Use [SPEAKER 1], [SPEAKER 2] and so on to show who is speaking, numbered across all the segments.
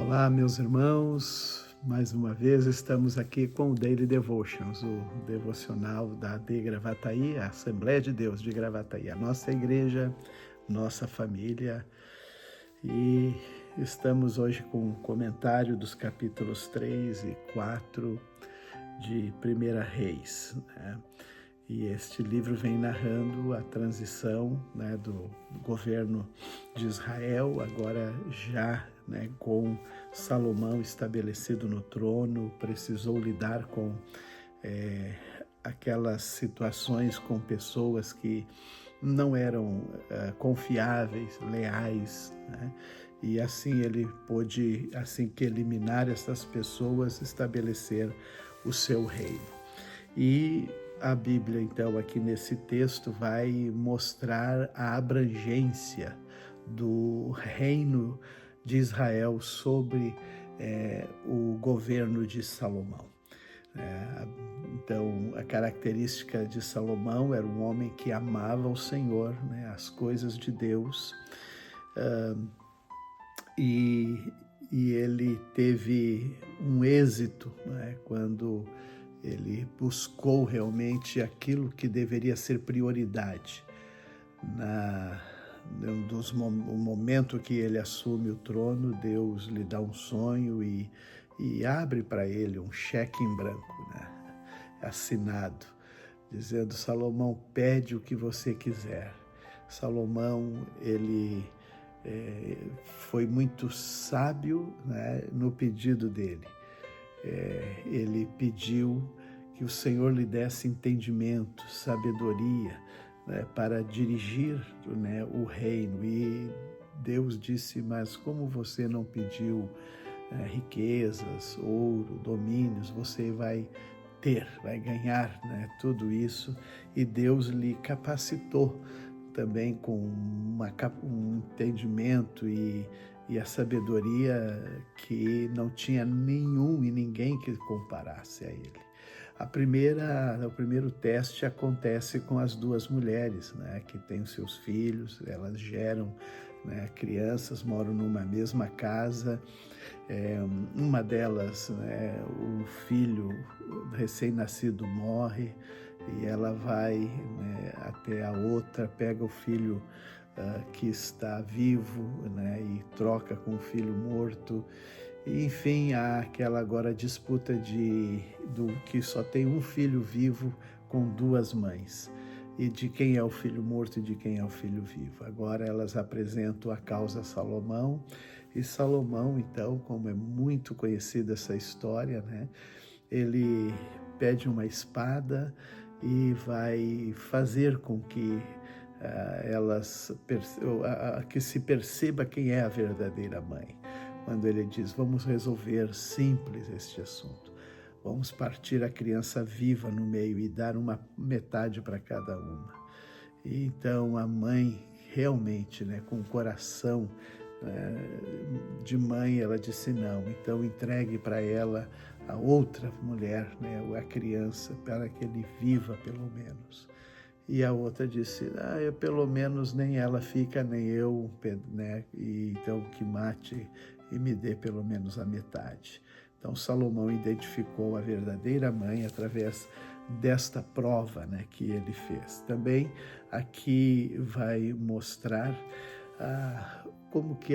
[SPEAKER 1] Olá, meus irmãos. Mais uma vez estamos aqui com o Daily Devotions, o devocional da AD Gravataí, a Assembleia de Deus de Gravataí, a nossa igreja, nossa família. E estamos hoje com um comentário dos capítulos 3 e 4 de 1 Reis, né? E este livro vem narrando a transição, né, do governo de Israel, agora já, né, com Salomão estabelecido no trono, precisou lidar com aquelas situações com pessoas que não eram confiáveis, leais, né? E assim ele pôde, assim que eliminar essas pessoas, estabelecer o seu reino. E a Bíblia, então, aqui nesse texto vai mostrar a abrangência do reino de Israel sobre o governo de Salomão. Então, a característica de Salomão era um homem que amava o Senhor, né, as coisas de Deus, e ele teve um êxito, né, quando ele buscou realmente aquilo que deveria ser prioridade. No momento que ele assume o trono, Deus lhe dá um sonho e abre para ele um cheque em branco, né, assinado, dizendo: Salomão, pede o que você quiser. Salomão, ele foi muito sábio, né, no pedido dele. Ele pediu que o Senhor lhe desse entendimento, sabedoria, né, para dirigir, né, o reino. E Deus disse: mas como você não pediu riquezas, ouro, domínios, você vai ter, vai ganhar, né, tudo isso. E Deus lhe capacitou também com um entendimento e a sabedoria que não tinha nenhum e ninguém que comparasse a ele. O primeiro teste acontece com as duas mulheres, né, que têm os seus filhos, elas geram, né, crianças, moram numa mesma casa. Uma delas, né, o filho recém-nascido morre, e ela vai, né, até a outra, pega o filho que está vivo, né, e troca com o filho morto. E, enfim, há aquela agora disputa do que só tem um filho vivo com duas mães, e de quem é o filho morto e de quem é o filho vivo. Agora elas apresentam a causa a Salomão, e Salomão, então, como é muito conhecida essa história, né, ele pede uma espada e vai fazer com que que se perceba quem é a verdadeira mãe. Quando ele diz: vamos resolver simples este assunto, vamos partir a criança viva no meio e dar uma metade para cada uma. E então a mãe realmente, né, com o coração de mãe, ela disse não. Então entregue para ela a outra mulher, né, a criança, para que ele viva pelo menos. E a outra disse: eu, pelo menos nem ela fica, nem eu, né? E então que mate e me dê pelo menos a metade. Então Salomão identificou a verdadeira mãe através desta prova, né, que ele fez. Também aqui vai mostrar como que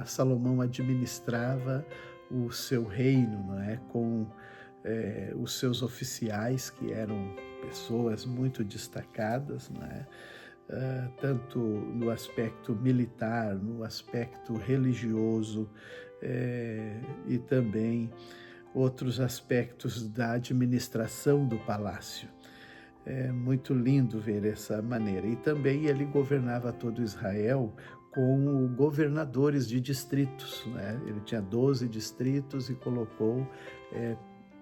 [SPEAKER 1] Salomão administrava o seu reino, não é? Com os seus oficiais, que eram pessoas muito destacadas, né? Tanto no aspecto militar, no aspecto religioso, e também outros aspectos da administração do palácio. É muito lindo ver essa maneira. E também ele governava todo Israel com governadores de distritos, né? Ele tinha 12 distritos e colocou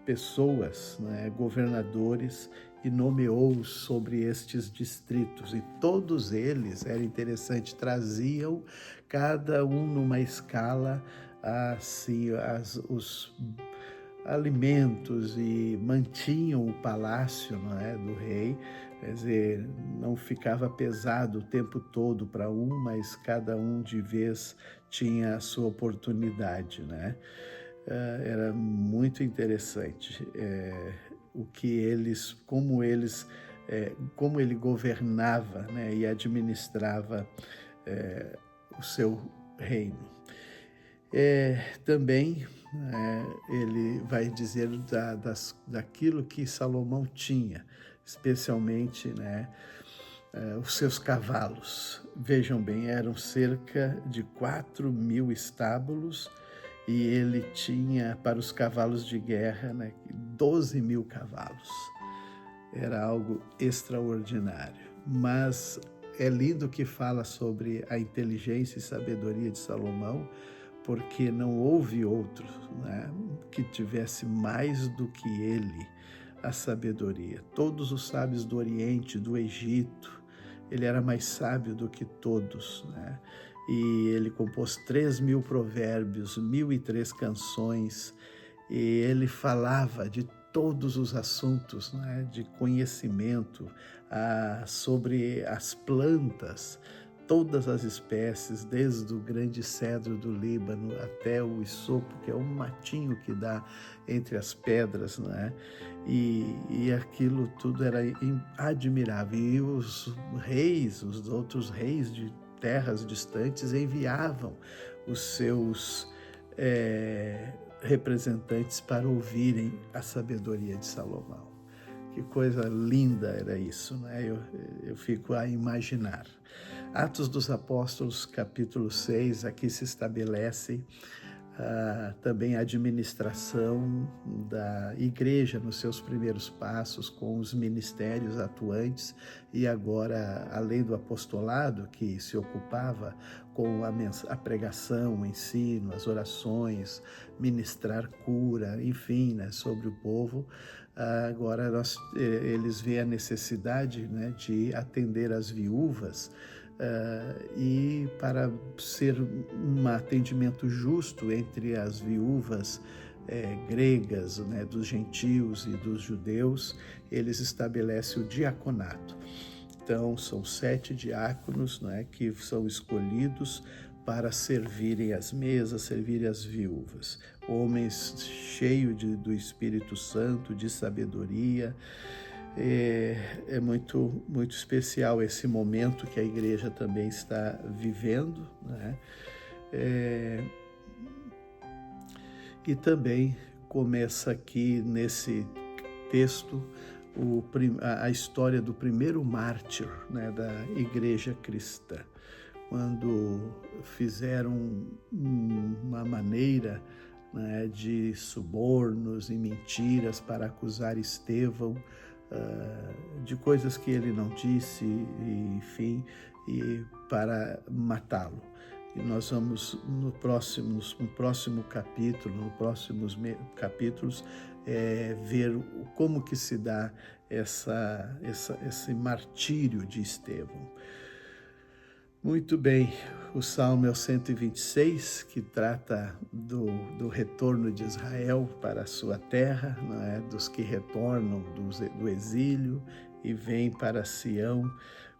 [SPEAKER 1] pessoas, né, governadores, e nomeou sobre estes distritos. E todos eles, era interessante, traziam cada um numa escala assim, os alimentos, e mantinham o palácio, não é, do rei Quer dizer, não ficava pesado o tempo todo para um, mas cada um de vez tinha a sua oportunidade, né? Era muito interessante o que eles, como ele governava, né, e administrava o seu reino. Também ele vai dizer daquilo que Salomão tinha, especialmente, né, os seus cavalos. Vejam bem, eram cerca de 4.000 estábulos, e ele tinha para os cavalos de guerra, né, 12.000 cavalos. Era algo extraordinário. Mas é lindo que fala sobre a inteligência e sabedoria de Salomão, porque não houve outro, né, que tivesse mais do que ele a sabedoria. Todos os sábios do Oriente, do Egito, ele era mais sábio do que todos, né? E ele compôs 3.000 provérbios, 1.003 canções, e ele falava de todos os assuntos, né, de conhecimento sobre as plantas, todas as espécies, desde o grande cedro do Líbano até o isopo, que é um matinho que dá entre as pedras, né? E aquilo tudo era admirável. E os reis, os outros reis de terras distantes, enviavam os seus representantes para ouvirem a sabedoria de Salomão. Que coisa linda era isso, né? Eu fico a imaginar. Atos dos Apóstolos, capítulo 6, aqui se estabelece também a administração da igreja nos seus primeiros passos, com os ministérios atuantes, e agora, além do apostolado, que se ocupava com a pregação, o ensino, as orações, ministrar cura, enfim, né, sobre o povo. Agora eles veem a necessidade, né, de atender as viúvas, e para ser um atendimento justo entre as viúvas gregas, né, dos gentios e dos judeus, eles estabelecem o diaconato. Então, são 7 diáconos, né, que são escolhidos para servirem as mesas, servirem as viúvas. Homens cheios do Espírito Santo, de sabedoria. É muito, muito especial esse momento que a igreja também está vivendo, né? E também começa aqui nesse texto a história do primeiro mártir, né, da igreja cristã, quando fizeram uma maneira, né, de subornos e mentiras para acusar Estevão de coisas que ele não disse, enfim, e para matá-lo. E nós vamos no próximo capítulo, nos próximos capítulos, ver como que se dá esse martírio de Estevão. Muito bem, o Salmo é o 126, que trata do retorno de Israel para a sua terra, né, dos que retornam do exílio e vêm para Sião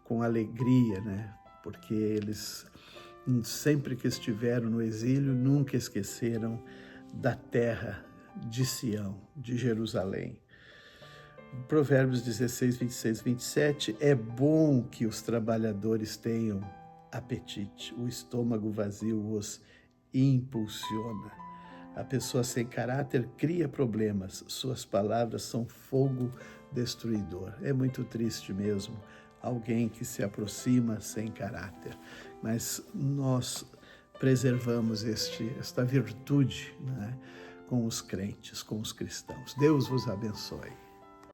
[SPEAKER 1] com alegria, né, porque eles, sempre que estiveram no exílio, nunca esqueceram da terra de Sião, de Jerusalém. Provérbios 16, 26, 27, é bom que os trabalhadores tenham apetite, o estômago vazio os impulsiona. A pessoa sem caráter cria problemas, suas palavras são fogo destruidor. É muito triste mesmo alguém que se aproxima sem caráter, mas nós preservamos esta virtude, né, com os crentes, com os cristãos. Deus vos abençoe.